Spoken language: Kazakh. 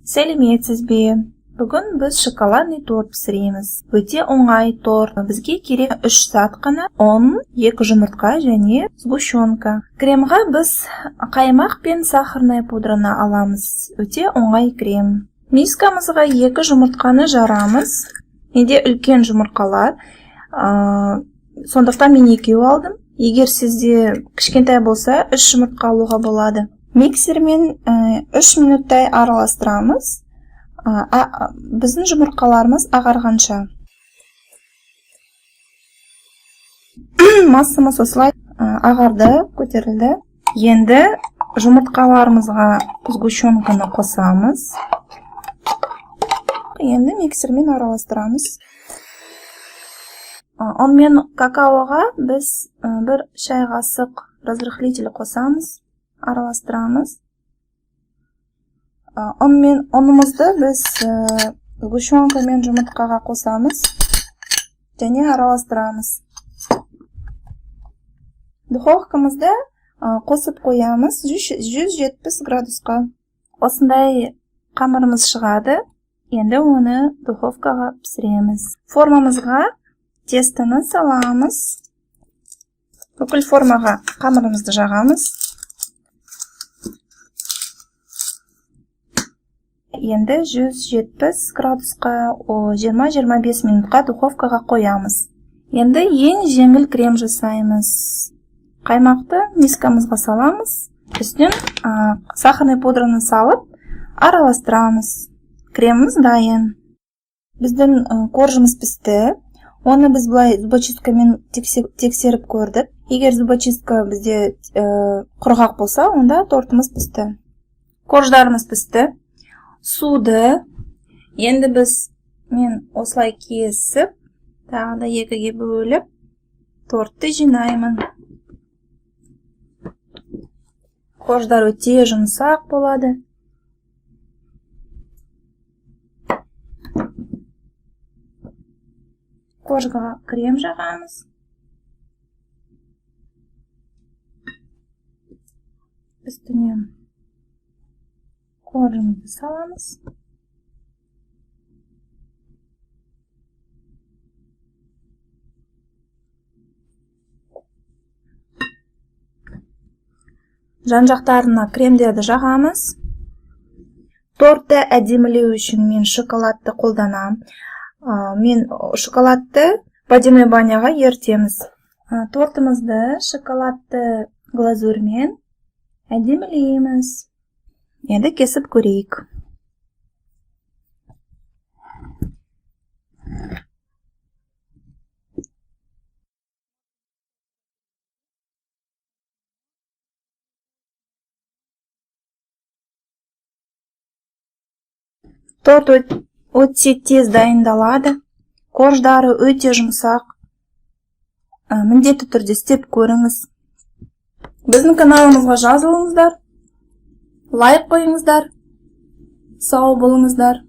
Сәлеметсізбе? Бүгін біз шоколадный торт пісіреміз. Өте оңай торт. Бізге керек 3 саат қана ұн, 2 жұмыртқа және сгущенка. Кремға біз қаймақ пен сахарный пудраны аламыз. Өте оңай крем. Мискамызға 2 жұмыртқаны жарамыз. Менде үлкен жұмыртқалар. Сондықтан мен 2 алдым. Егер сізде кішкентай болса 3 жұмыртқа алуға болады. Миксермен 3 минуттай араластырамыз. Біздің жұмыртқаларымыз ағарғанша. Массамыз осылай ағарды, көтерілді. Енді жұмыртқаларымызға сгущенканы қосамыз. Енді миксермен араластырамыз. Он мен какаоға біз 1 шай қасық разрыхлитель қосамыз, араластырамыз. Онымызды біз сгущенка мен жұмыртқаға қосамыз және араластырамыз. Духовкамызды қосып қоямыз 170 градусқа. Осындай қамырымыз шығады. Енді оны духовкаға пісіреміз. Формамызға тестаны саламыз. Бүкіл формаға қамырымызды жағамыз. Енді 170 градусқа 20-25 минутқа духовкаға қоямыз. Енді ең жеңіл крем жасаймыз. Қаймақты мискамызға саламыз. Үстінен сахарный пудраны салып, араластырамыз. Креміміз дайын. Біздің коржымыз пісті. Оны біз бұлай зубочисткамен тексеріп көрдік. Егер зубочистка бізде құрғақ болса, онда тортымыз пісті. Корждарымыз пісті. Суды енді мен осылай кесіп, тағы да 2-ге бөліп, тортты жинаймын. Корждар өте жұмсақ болады. Коржға крем жағамыз. Үстіне коржымызды саламыз. Жан-жақтарына кремдерді жағамыз. Тортты әдемілеу үшін мен шоколадты қолданам. Мен шоколадты водяной баняға ертеміз. Тортымызды шоколадты глазурмен әдемілейміз. Енді кесіп көрейік. Торт өте тез дайындалады. Корждары өте жұмсақ. Міндетті түрде істеп көріңіз. Біздің каналымызға жазылыңыздар. Лайк қойыңыздар. Сау болыңыздар.